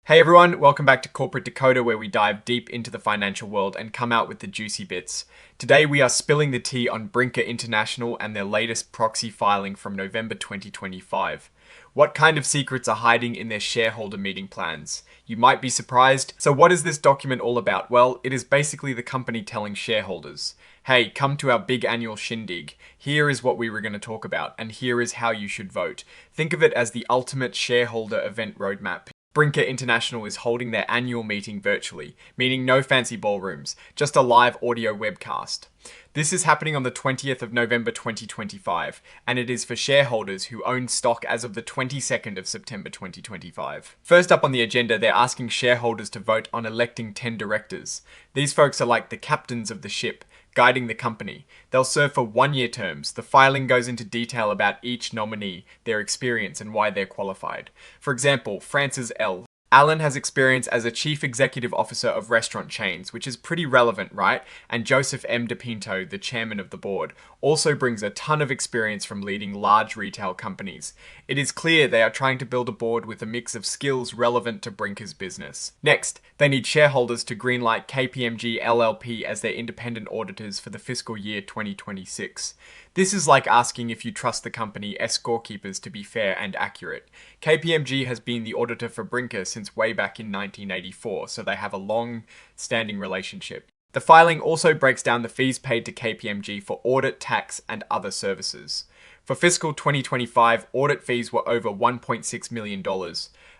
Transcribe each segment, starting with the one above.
Hey everyone, welcome back to Corporate Decoder, where we dive deep into the financial world and come out with the juicy bits. Today we are spilling the tea on Brinker International and their latest proxy filing from November 2025. What kind of secrets are hiding in their shareholder meeting plans? You might be surprised. So what is this document all about? Well, it is basically the company telling shareholders, hey, come to our big annual shindig. Here is what we were going to talk about, and here is how you should vote. Think of it as the ultimate shareholder event roadmap. Brinker International is holding their annual meeting virtually, meaning no fancy ballrooms, just a live audio webcast. This is happening on the 20th of November 2025, and it is for shareholders who own stock as of the 22nd of September 2025. First up on the agenda, they're asking shareholders to vote on electing 10 directors. These folks are like the captains of the ship, guiding the company. They'll serve for one-year terms. The filing goes into detail about each nominee, their experience, and why they're qualified. For example, Francis L. Allen has experience as a chief executive officer of restaurant chains, which is pretty relevant, right? And Joseph M. DePinto, the chairman of the board, also brings a ton of experience from leading large retail companies. It is clear they are trying to build a board with a mix of skills relevant to Brinker's business. Next, they need shareholders to greenlight KPMG LLP as their independent auditors for the fiscal year 2026. This is like asking if you trust the company S scorekeepers to be fair and accurate. KPMG has been the auditor for Brinker since way back in 1984, so they have a long-standing relationship. The filing also breaks down the fees paid to KPMG for audit, tax, and other services. For fiscal 2025, audit fees were over $1.6 million,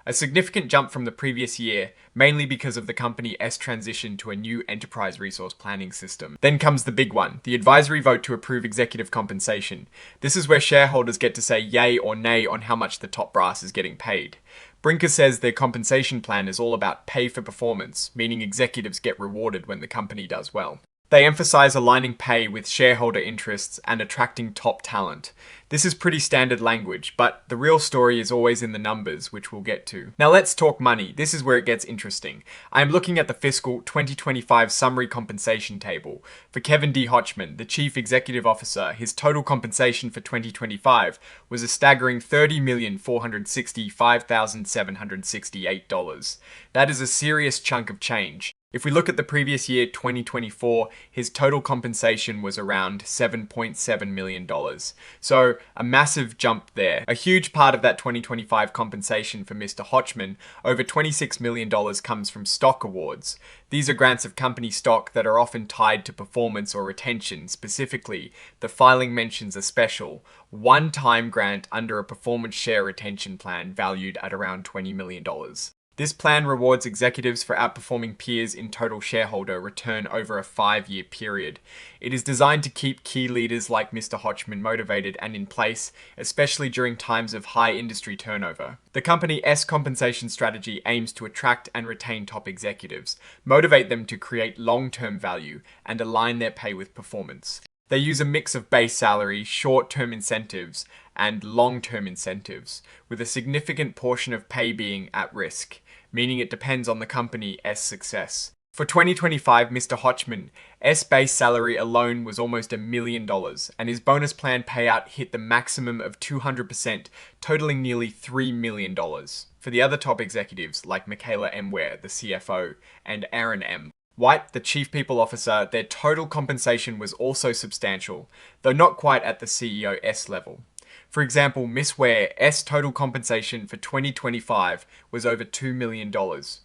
a significant jump from the previous year, mainly because of the company S transition to a new enterprise resource planning system. Then comes the big one, the advisory vote to approve executive compensation. This is where shareholders get to say yay or nay on how much the top brass is getting paid. Brinker says their compensation plan is all about pay for performance, meaning executives get rewarded when the company does well. They emphasize aligning pay with shareholder interests and attracting top talent. This is pretty standard language, but the real story is always in the numbers, which we'll get to. Now let's talk money. This is where it gets interesting. I am looking at the fiscal 2025 summary compensation table. For Kevin D. Hochman, the Chief Executive Officer, his total compensation for 2025 was a staggering $30,465,768. That is a serious chunk of change. If we look at the previous year, 2024, his total compensation was around $7.7 million. So a massive jump there. A huge part of that 2025 compensation for Mr. Hochman, over $26 million, comes from stock awards. These are grants of company stock that are often tied to performance or retention. Specifically, the filing mentions a special one-time grant under a performance share retention plan valued at around $20 million. This plan rewards executives for outperforming peers in total shareholder return over a 5-year period. It is designed to keep key leaders like Mr. Hochman motivated and in place, especially during times of high industry turnover. The company S compensation strategy aims to attract and retain top executives, motivate them to create long-term value, and align their pay with performance. They use a mix of base salary, short-term incentives, and long-term incentives, with a significant portion of pay being at risk, meaning it depends on the company S success. For 2025, Mr. Hochman, S base salary alone was almost $1 million, and his bonus plan payout hit the maximum of 200%, totaling nearly $3 million. For the other top executives, like Michaela M. Ware, the CFO, and Aaron M. White, the Chief People Officer, their total compensation was also substantial, though not quite at the CEO S level. For example, Miss Ware S total compensation for 2025 was over $2 million.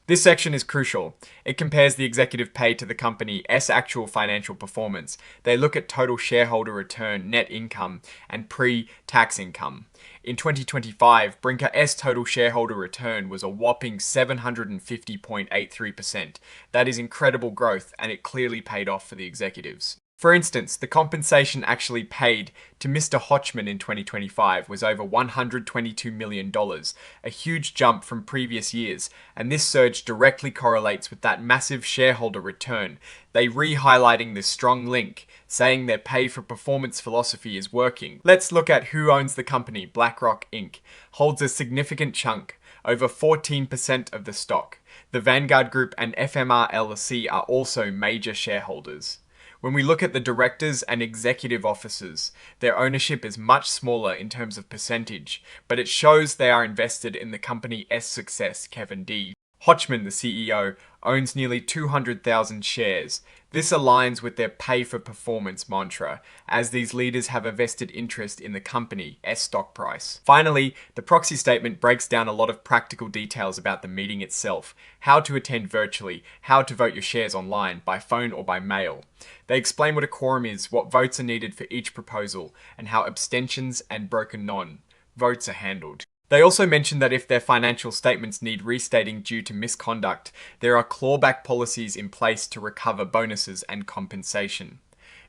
This section is crucial. It compares the executive pay to the company S actual financial performance. They look at total shareholder return, net income, and pre-tax income. In 2025, Brinker S total shareholder return was a whopping 750.83%. That is incredible growth, and it clearly paid off for the executives. For instance, the compensation actually paid to Mr. Hochman in 2025 was over $122 million, a huge jump from previous years, and this surge directly correlates with that massive shareholder return. They re-highlighting this strong link, saying their pay for performance philosophy is working. Let's look at who owns the company. BlackRock Inc. holds a significant chunk, over 14% of the stock. The Vanguard Group and FMR LLC are also major shareholders. When we look at the directors and executive officers, their ownership is much smaller in terms of percentage, but it shows they are invested in the company S success, Kevin D. Hodgman, the CEO, owns nearly 200,000 shares. This aligns with their pay for performance mantra, as these leaders have a vested interest in the company's stock price. Finally, the proxy statement breaks down a lot of practical details about the meeting itself, how to attend virtually, how to vote your shares online, by phone or by mail. They explain what a quorum is, what votes are needed for each proposal, and how abstentions and broken non-votes are handled. They also mention that if their financial statements need restating due to misconduct, there are clawback policies in place to recover bonuses and compensation.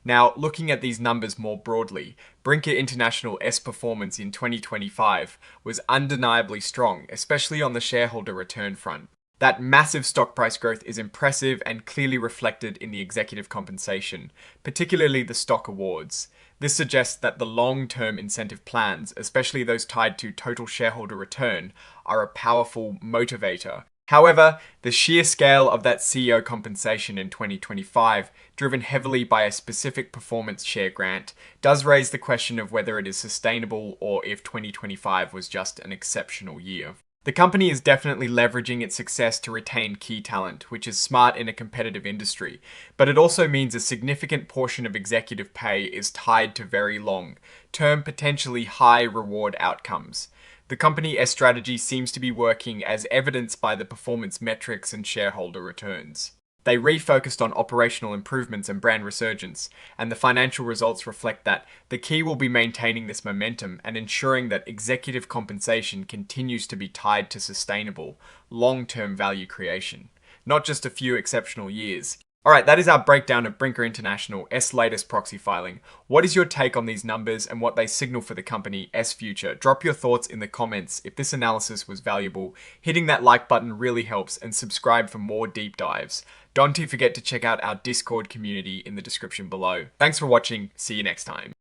Now, looking at these numbers more broadly, Brinker International's performance in 2025 was undeniably strong, especially on the shareholder return front. That massive stock price growth is impressive and clearly reflected in the executive compensation, particularly the stock awards. This suggests that the long-term incentive plans, especially those tied to total shareholder return, are a powerful motivator. However, the sheer scale of that CEO compensation in 2025, driven heavily by a specific performance share grant, does raise the question of whether it is sustainable or if 2025 was just an exceptional year. The company is definitely leveraging its success to retain key talent, which is smart in a competitive industry, but it also means a significant portion of executive pay is tied to very long-term, potentially high reward outcomes. The company's strategy seems to be working, as evidenced by the performance metrics and shareholder returns. They refocused on operational improvements and brand resurgence, and the financial results reflect that. The key will be maintaining this momentum and ensuring that executive compensation continues to be tied to sustainable, long-term value creation, not just a few exceptional years. Alright, that is our breakdown of Brinker International's latest proxy filing. What is your take on these numbers and what they signal for the company's future? Drop your thoughts in the comments. If this analysis was valuable, hitting that like button really helps, and subscribe for more deep dives. Don't forget to check out our Discord community in the description below. Thanks for watching. See you next time.